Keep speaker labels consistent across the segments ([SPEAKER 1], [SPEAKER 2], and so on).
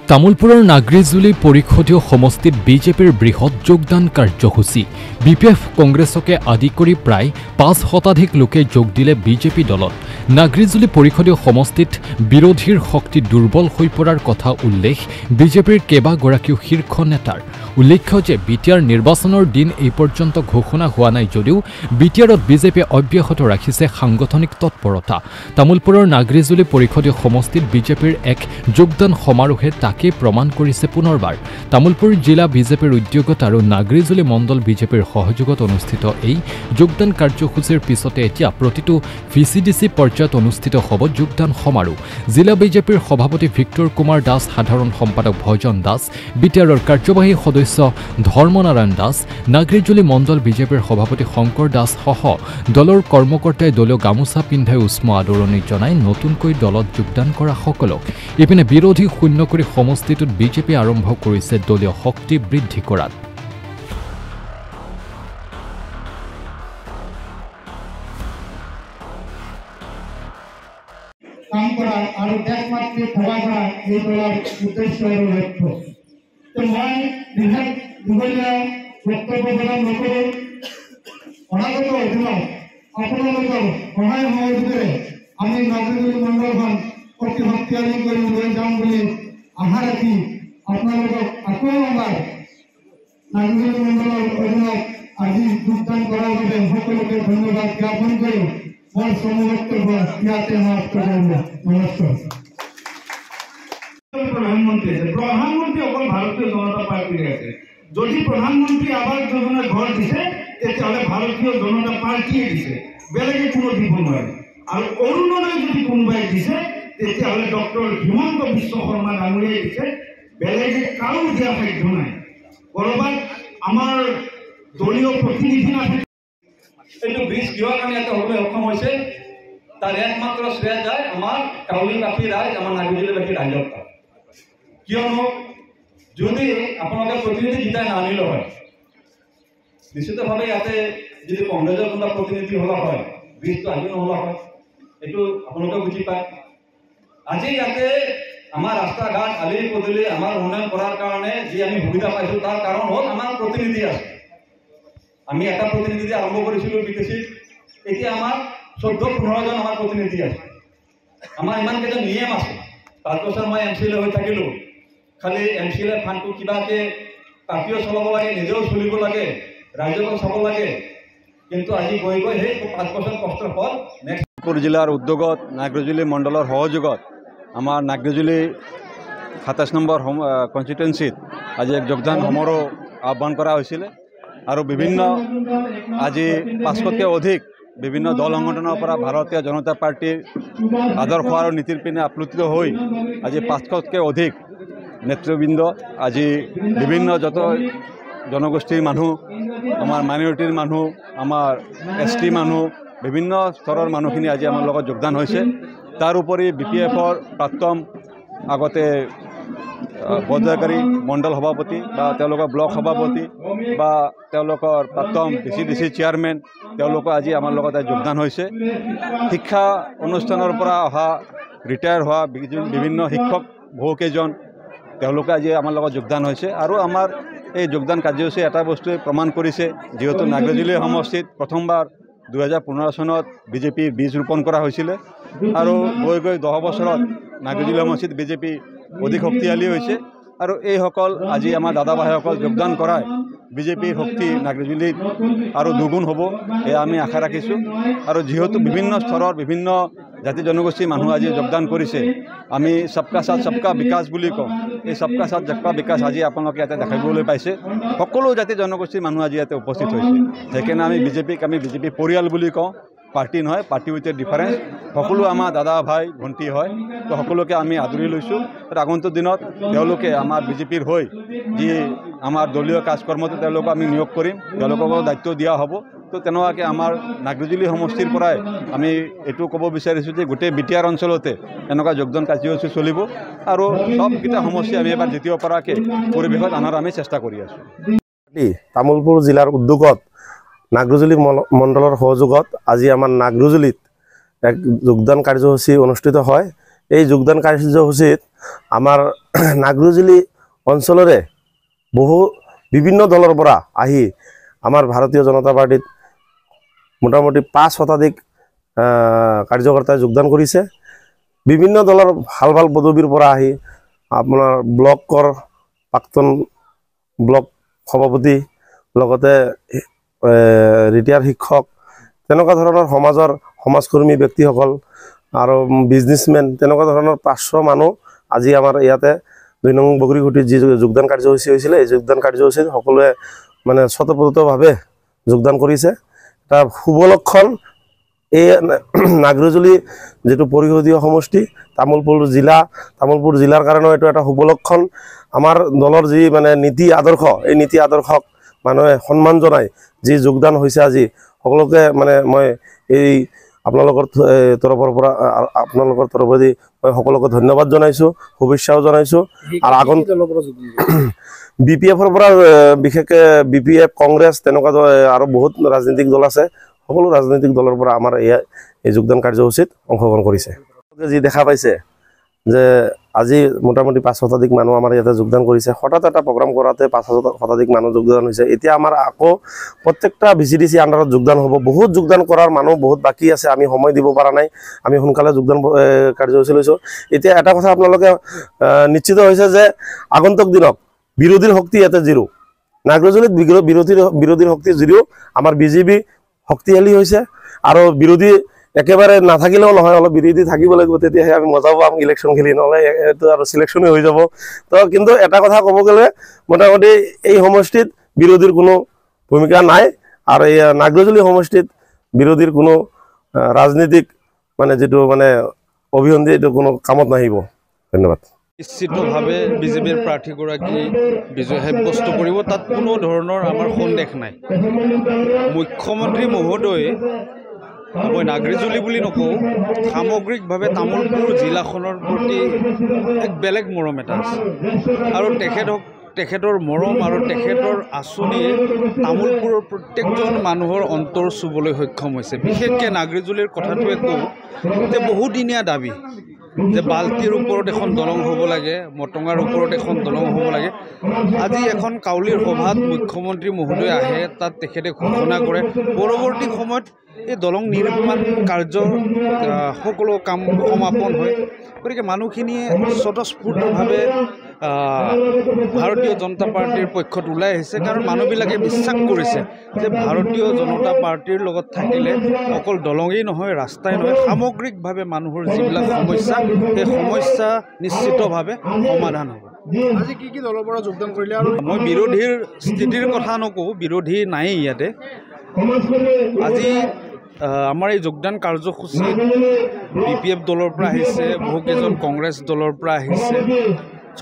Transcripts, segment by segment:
[SPEAKER 1] তামুলপুৰৰ নাগৰিজুলি পৰিষদীয় সমষ্টিত বিজেপিৰ বৃহৎ যোগদান কাৰ্যসূচী। বিপিএফ কংগ্ৰেছকে আদি কৰি প্ৰায় ৫ শতাধিক লোকে যোগ দিলে বিজেপি দলত। নাগৰিজুলি পৰিষদীয় সমষ্টিত বিৰোধীৰ শক্তি দুৰ্বল হৈ পৰাৰ কথা উল্লেখ বিজেপিৰ কেইবাগৰাকীও শীৰ্ষ নেতাৰ। উল্লেখ্য যে বিটিআৰ নিৰ্বাচনৰ দিন এই পৰ্যন্ত ঘোষণা হোৱা নাই যদিও বিটিআৰত বিজেপিয়ে অব্যাহত ৰাখিছে সাংগঠনিক তৎপৰতা। তামুলপুৰৰ নাগৰিজুলি পৰিষদীয় সমষ্টিত বিজেপিৰ এক যোগদান সমাৰোহে তাকে প্ৰমাণ কৰিছে পুনৰবাৰ। তামুলপুৰ জিলা বিজেপিৰ উদ্যোগত আৰু নাগৰিজুলি মণ্ডল বিজেপিৰ সহযোগত অনুষ্ঠিত এই যোগদান কাৰ্যসূচীৰ পিছতে এতিয়া প্ৰতিটো ভিচিডিচি পৰ্যায়ত অনুষ্ঠিত হ'ব যোগদান সমাৰোহ। জিলা বিজেপিৰ সভাপতি ভিক্টৰ কুমাৰ দাস, সাধাৰণ সম্পাদক ভজন দাস, বিটিআৰৰ কাৰ্যবাহী সদস্য ধৰ্মনাৰায়ণ দাস, নাগৰিজুলি মণ্ডল বিজেপিৰ সভাপতি শংকৰ দাস সহ দলৰ কৰ্মকৰ্তাই দলীয় গামোচা পিন্ধাই উষ্ম আদৰণি জনাই নতুনকৈ দলত যোগদান কৰা সকলক। ইপিনে বিৰোধী শূন্য কৰি সমষ্টিটোত বিজেপি আৰম্ভ কৰিছে দলীয় শক্তি বৃদ্ধি কৰাত।
[SPEAKER 2] কাম কৰা আৰু দেশ মাতৃক সেৱা কৰা এই দলৰ উদ্দেশ্য আৰু লক্ষ্য। মই দীঘলীয়া বক্তব্য প্ৰদান নকৰোঁ। অনাগত দিনত আপোনালোকৰ সহায় সহযোগেৰে আমি নাগৰিজুলি মণ্ডলখন অতি শক্তিশালী কৰি লৈ যাম বুলি আশা ৰাখি আপোনালোকক আকৌ এবাৰ নাগৰিজুলি মণ্ডলৰ অধীনত আজি যোগদান কৰাৰ বাবে সকলোকে ধন্যবাদ জ্ঞাপন কৰি মোৰ সমবক্তব্য ইয়াতে সমাপ্ত কৰিম। নমস্কাৰ।
[SPEAKER 3] প্ৰধানমন্ত্ৰী অকল ভাৰতীয় জনতা পাৰ্টিৰ আছে। যদি প্ৰধানমন্ত্ৰী আৱাস যোজনাৰ ঘৰ দিছে তেতিয়াহ'লে ভাৰতীয় জনতা পাৰ্টিয়ে দিছে, বেলেগে কোনো দিব নোৱাৰে। আৰু অৰুণোদয় যদি কোনোবাই দিছে তেতিয়াহ'লে ডক্টৰ হিমন্ত বিশ্ব শৰ্মা ডাঙৰীয়াই দিছে, বেলেগে কাৰো দিয়া সাধ্য নাই। ক'ৰবাত আমাৰ দলীয় প্ৰতিনিধি নাথাকে। এইটো ব্ৰিজ কিহৰ কাৰণে এটা হ'বলৈ সক্ষম হৈছে তাৰ একমাত্ৰ শ্ৰেয় যায় আমাৰ কাউলীবাসী ৰাইজ, আমাৰ নাগৰিকবাসী ৰাইজৰ। কিয়নো যদি আপোনালোকে প্ৰতিনিধি জিতাই নানিলে হয়, নিশ্চিতভাৱে ইয়াতে যদি কংগ্ৰেছৰ কোনোবা প্ৰতিনিধি হ'লা হয় ব্ৰিজটো আজি নহ'লা হয়। এইটো আপোনালোকে বুজি পায়। আজি ইয়াতে আমাৰ ৰাস্তা ঘাট আলি পদূলি আমাৰ উন্নয়ন কৰাৰ কাৰণে যি আমি সুবিধা পাইছোঁ তাৰ কাৰণ হ'ল আমাৰ প্ৰতিনিধি আছে। আমি এটা প্ৰতিনিধি আৰম্ভ কৰিছিলোঁ বিদেশীত, এতিয়া আমাৰ 14-15জন আমাৰ প্ৰতিনিধি আছে। আমাৰ ইমান কেইটা নিয়ম আছে। 5 বছৰ মই MCLA হৈ থাকিলোঁ। খালি MCLA ফাণ্ডটো কিবাকে পাৰ্টিও চলাব লাগে, নিজেও চলিব লাগে, ৰাইজকো চাব লাগে। কিন্তু আজি গৈ গৈ সেই 5 বছৰ কষ্টৰ ফল নেক্সট
[SPEAKER 4] জিলাৰ উদ্যোগত নাগৰিজুলি মণ্ডলৰ সহযোগত আমাৰ নাগৰিজুলি 27 নম্বৰ কনষ্টিটুৱেঞ্চিত আজি এক যোগদান সমাৰোহ আহ্বান কৰা হৈছিলে। আৰু বিভিন্ন আজি 500তকৈ অধিক বিভিন্ন দল সংগঠনৰ পৰা ভাৰতীয় জনতা পাৰ্টিৰ আদৰ্শ আৰু নীতিৰ পিনে আপ্লুত হৈ আজি 500তকৈ অধিক নেতৃবৃন্দ, আজি বিভিন্ন যত জনগোষ্ঠীৰ মানুহ, আমাৰ মাইনৰিটিৰ মানুহ, আমাৰ ST মানুহ, বিভিন্ন স্তৰৰ মানুহখিনি আজি আমাৰ লগত যোগদান হৈছে। তাৰোপৰি BPFৰ প্ৰাক্তন আগতে পৰ্যায়কাৰী মণ্ডল সভাপতি বা তেওঁলোকৰ ব্লক সভাপতি বা তেওঁলোকৰ প্ৰাক্তন VCDC চেয়াৰমেন, তেওঁলোকৰ আজি আমাৰ লগত যোগদান হৈছে। শিক্ষা অনুষ্ঠানৰ পৰা অহা ৰিটায়াৰ হোৱা বিভিন্ন শিক্ষক বহুকেইজন তেওঁলোকে আজি আমাৰ লগত যোগদান হৈছে। আৰু আমাৰ এই যোগদান কাৰ্যসূচী এটা বস্তুৱে প্ৰমাণ কৰিছে, যিহেতু নাগৰিজুলি সমষ্টিত প্ৰথমবাৰ 2015 চনত বিজেপিৰ বীজ ৰোপণ কৰা হৈছিলে আৰু গৈ গৈ 10 বছৰত নাগৰিজুলি সমষ্টিত বিজেপি অধিক শক্তিশালী হৈছে। আৰু এইসকল আজি আমাৰ দাদা ভাইসকল যোগদান কৰাই বিজেপিৰ শক্তি নাগৰিজুলিত আৰু দুগুণ হ'ব, এয়া আমি আশা ৰাখিছোঁ। আৰু যিহেতু বিভিন্ন স্তৰৰ বিভিন্ন জাতি জনগোষ্ঠীৰ মানুহ আজি যোগদান কৰিছে, আমি সবকা সাথ সবকা বিকাশ বুলি কওঁ। এই সবকা সাথ সবকা বিকাশ আজি আপোনালোকে ইয়াতে দেখিবলৈ পাইছে। সকলো জাতি জনগোষ্ঠীৰ মানুহ আজি ইয়াতে উপস্থিত হৈছে। সেইকাৰণে আমি বিজেপি পৰিয়াল বুলি কওঁ, পাৰ্টি নহয়। Party with difference. সকলো আমাৰ দাদা ভাই ভণ্টি হয়, তো সকলোকে আমি আদৰি লৈছোঁ। আৰু আগন্তুক দিনত তেওঁলোকে আমাৰ বিজেপিৰ হৈ যি আমাৰ দলীয় কাজকৰ্মটো তেওঁলোকক আমি নিয়োগ কৰিম, তেওঁলোককো দায়িত্ব দিয়া হ'ব। তো তেনেকুৱাকৈ আমাৰ নাগৰিজুলি সমষ্টিৰ পৰাই আমি এইটো ক'ব বিচাৰিছোঁ যে গোটেই BTR অঞ্চলতে এনেকুৱা যোগদান কাৰ্যসূচী চলিব আৰু সবকেইটা সমষ্টি আমি এবাৰ জিতিব পৰাকৈ পৰিৱেশত অনাৰ আমি চেষ্টা কৰি আছোঁ।
[SPEAKER 5] তামুলপুৰ জিলাৰ উদ্যোগত নাগৰিজুলি মণ্ডলৰ সহযোগত আজি আমাৰ নাগৰিজুলিত এক যোগদান কাৰ্যসূচী অনুষ্ঠিত হয়। এই যোগদান কাৰ্যসূচীত আমাৰ নাগ্ৰজুলি অঞ্চলৰে বহু বিভিন্ন দলৰ পৰা আহি আমাৰ ভাৰতীয় জনতা পাৰ্টিত মোটামুটি 5 শতাধিক কাৰ্যকৰ্তাই যোগদান কৰিছে। বিভিন্ন দলৰ ভাল ভাল পদবীৰ পৰা আহি আপোনাৰ ব্লকৰ প্ৰাক্তন ব্লক সভাপতি লগতে ৰিটায়াৰ শিক্ষক তেনেকুৱা ধৰণৰ সমাজকৰ্মী ব্যক্তিসকল আৰু বিজনেছমেন তেনেকুৱা ধৰণৰ 500 মানুহ আজি আমাৰ ইয়াতে 2 নং বগৰীগুটিত যি যোগদান কাৰ্যসূচী হৈছিলে এই যোগদান কাৰ্যসূচীত সকলোৱে মানে স্বতঃপ্ৰতভাৱে যোগদান কৰিছে। এটা শুভ লক্ষণ। এই নাগ্ৰজুলি যেটো পৰিষদীয় সমষ্টি তামুলপুৰ জিলাৰ কাৰণেও এইটো এটা শুভ লক্ষণ। আমাৰ দলৰ যি মানে নীতি আদৰ্শ এই নীতি আদৰ্শক মানুহে সন্মান জনাই যি যোগদান হৈছে আজি সকলোকে মানে মই এই আপোনালোকৰ তৰফেদি মই সকলোকে ধন্যবাদ জনাইছোঁ, শুভেচ্ছাও জনাইছোঁ। আৰু BPFৰ পৰা বিশেষকৈ BPF কংগ্ৰেছ তেনেকুৱা আৰু বহুত ৰাজনৈতিক দল আছে। সকলো ৰাজনৈতিক দলৰ পৰা আমাৰ এই যোগদান কাৰ্যসূচীত অংশগ্ৰহণ কৰিছে। যি দেখা পাইছে যে আজি মোটামুটি 5 শতাধিক মানুহ আমাৰ ইয়াতে যোগদান কৰিছে। হঠাৎ এটা প্ৰগ্ৰাম কৰাতে 5 শতাধিক মানুহ যোগদান হৈছে। এতিয়া আমাৰ আকৌ প্ৰত্যেকটা VCDC আণ্ডাৰত যোগদান হ'ব। বহুত যোগদান কৰাৰ মানুহ বহুত বাকী আছে, আমি সময় দিব পৰা নাই। আমি সোনকালে যোগদান কাৰ্যসূচী লৈছোঁ। এতিয়া এটা কথা আপোনালোকে নিশ্চিত হৈছে যে আগন্তুক দিনত বিৰোধীৰ শক্তি ইয়াতে জিৰো। নাগ্ৰজুলিত বিৰোধীৰ শক্তি জিৰো। আমাৰ BJP শক্তিশালী হৈছে আৰু বিৰোধী একেবাৰে নাথাকিলেও নহয়, অলপ বিৰোধী থাকিব লাগিব, তেতিয়াহে আমি মজা পাম ইলেকশ্যন খেলি, নহ'লে এইটো আৰু চিলেকশ্যনে হৈ যাব। তো কিন্তু এটা কথা ক'ব গ'লে মোটামুটি এই সমষ্টিত বিৰোধীৰ কোনো ভূমিকা নাই আৰু এই নাগ্ৰজুলি সমষ্টিত বিৰোধীৰ কোনো ৰাজনীতিক মানে যিটো মানে অভিসন্ধি এইটো কোনো কামত নাহিব। ধন্যবাদ।
[SPEAKER 6] নিশ্চিতভাৱে বিজেপিৰ প্ৰাৰ্থীগৰাকী বিজয় সাব্যস্ত কৰিব, তাত কোনো ধৰণৰ আমাৰ সন্দেহ নাই। মুখ্যমন্ত্ৰী মহোদয়ে মই নাগ্ৰজুলি বুলি নকওঁ, সামগ্ৰিকভাৱে তামুলপুৰ জিলাখনৰ প্ৰতি এক বেলেগ মৰম এটা আছে আৰু তেখেতৰ মৰম আৰু তেখেতৰ আঁচনিয়ে তামুলপুৰৰ প্ৰত্যেকজন মানুহৰ অন্তৰ চুবলৈ সক্ষম হৈছে। বিশেষকৈ নাগ্ৰজুলিৰ কথাটোৱে কওঁ যে বহুদিনীয়া দাবী যে বাল্টিৰ ওপৰত এখন দলং হ'ব লাগে, মটঙাৰ ওপৰত এখন দলং হ'ব লাগে। আজি এখন কাউলীৰ সভাত মুখ্যমন্ত্ৰী মহোদয় আহে, তাত তেখেতে ঘোষণা কৰে। পৰৱৰ্তী সময়ত এই দলং নিৰ্মাণ কাৰ্য সকলো কাম সমাপন হয়। গতিকে মানুহখিনিয়ে স্বতঃস্ফূৰ্তভাৱে ভাৰতীয় জনতা পাৰ্টিৰ পক্ষত ওলাই আহিছে, কাৰণ মানুহবিলাকে বিশ্বাস কৰিছে যে ভাৰতীয় জনতা পাৰ্টিৰ লগত থাকিলে অকল দলঙেই নহয়, ৰাস্তাই নহয়, সামগ্ৰিকভাৱে মানুহৰ যিবিলাক সমস্যা সেই সমস্যা নিশ্চিতভাৱে সমাধান হ'ব।
[SPEAKER 7] আজি কি দলৰ পৰা যোগদান কৰিলে? আৰু
[SPEAKER 6] মই বিৰোধীৰ স্থিতিৰ কথা নকওঁ, বিৰোধী নাই ইয়াতে। আজি আমাৰ এই যোগদান কাৰ্যসূচীত BPF দলৰ পৰা আহিছে, বহুকেইজন কংগ্ৰেছ দলৰ পৰা আহিছে,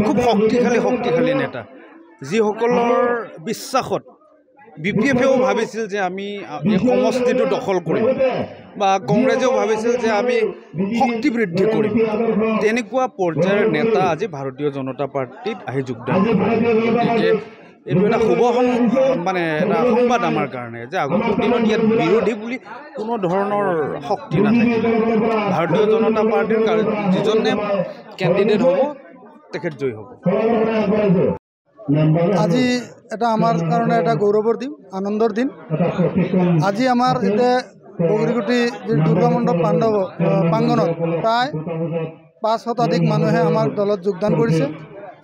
[SPEAKER 6] খুব শক্তিশালী নেতা, যিসকলৰ বিশ্বাসত BPFেও ভাবিছিল যে আমি এই সমষ্টিটো দখল কৰিম বা কংগ্ৰেছেও ভাবিছিল যে আমি শক্তি বৃদ্ধি কৰিম। তেনেকুৱা পৰ্যায়ৰ নেতা আজি ভাৰতীয় জনতা পাৰ্টিত আহি যোগদান কৰিছে। গতিকে এইটো এটা শুভ মানে এটা সংবাদ আমাৰ কাৰণে যে আগন্তুক দিনত ইয়াত বিৰোধী বুলি কোনো ধৰণৰ শক্তি নাথাকিলে ভাৰতীয় জনতা পাৰ্টিৰ যিজনে কেণ্ডিডেট হ'ব তেখেত জয়ী হ'ব।
[SPEAKER 7] আজি এটা আমাৰ কাৰণে এটা গৌৰৱৰ দিন, আনন্দৰ দিন। আজি আমাৰ এতিয়া বগৰীগুটি যি দুৰ্গা মণ্ডপ প্ৰাংগণত প্ৰায় 5 শতাধিক মানুহে আমাৰ দলত যোগদান কৰিছে।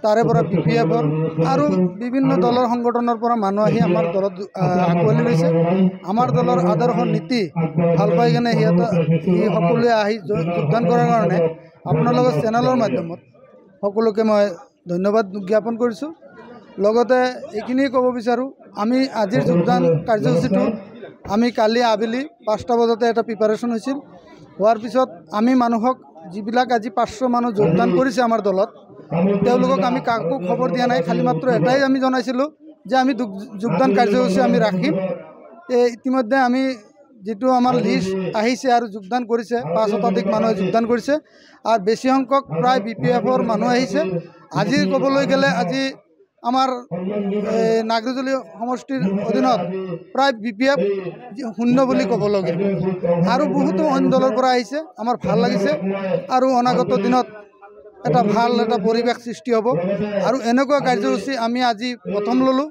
[SPEAKER 7] তাৰে পৰা BPFৰ আৰু বিভিন্ন দলৰ সংগঠনৰ পৰা মানুহ আহি আমাৰ দলত আঁকোৱালি লৈছে। আমাৰ দলৰ আদৰ্শ নীতি ভাল পাই কিনে সকলোৱে আহি যোগদান কৰাৰ কাৰণে আপোনালোকৰ চেনেলৰ মাধ্যমত সকলোকে মই ধন্যবাদ জ্ঞাপন কৰিছোঁ। লগতে এইখিনিয়ে ক'ব বিচাৰোঁ, আমি আজিৰ যোগদান কাৰ্যসূচীটো আমি কালি আবেলি 5টা বজাতে এটা প্ৰিপাৰেশ্যন হৈছিল। হোৱাৰ পিছত আমি মানুহক যিবিলাক আজি 500 মানুহ যোগদান কৰিছে আমাৰ দলত, তেওঁলোকক আমি কাকো খবৰ দিয়া নাই, খালি মাত্ৰ এটাই আমি জনাইছিলোঁ যে আমি যোগদান কাৰ্যসূচী আমি ৰাখিম। ইতিমধ্যে আমি যিটো আমাৰ লিষ্ট আহিছে আৰু যোগদান কৰিছে 5 শতাধিক মানুহে যোগদান কৰিছে আৰু বেছি সংখ্যক প্ৰায় BPFৰ মানুহ আহিছে। আজি ক'বলৈ গ'লে আজি আমাৰ নাগ্ৰজুলি সমষ্টিৰ অধীনত প্ৰায় BPF 0 বুলি ক'বলগীয়া আৰু বহুতো অন্য দলৰ পৰা আহিছে। আমাৰ ভাল লাগিছে আৰু অনাগত দিনত এটা ভাল এটা পৰিৱেশ সৃষ্টি হ'ব আৰু এনেকুৱা কাৰ্যসূচী আমি আজি প্ৰথম ল'লোঁ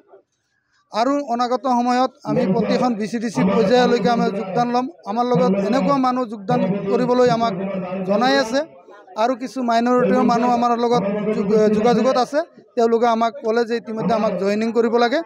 [SPEAKER 7] আৰু অনাগত সময়ত আমি প্ৰতিখন VCDC পৰ্যায়লৈকে আমি যোগদান ল'ম। আমাৰ লগত এনেকুৱা মানুহ যোগদান কৰিবলৈ আমাক জনাই আছে আৰু কিছু মাইনৰিটিৰ মানুহ আমাৰ লগত যোগাযোগত আছে। তেওঁলোকে আমাক ক'লে যে ইতিমধ্যে আমাক জইনিং কৰিব লাগে।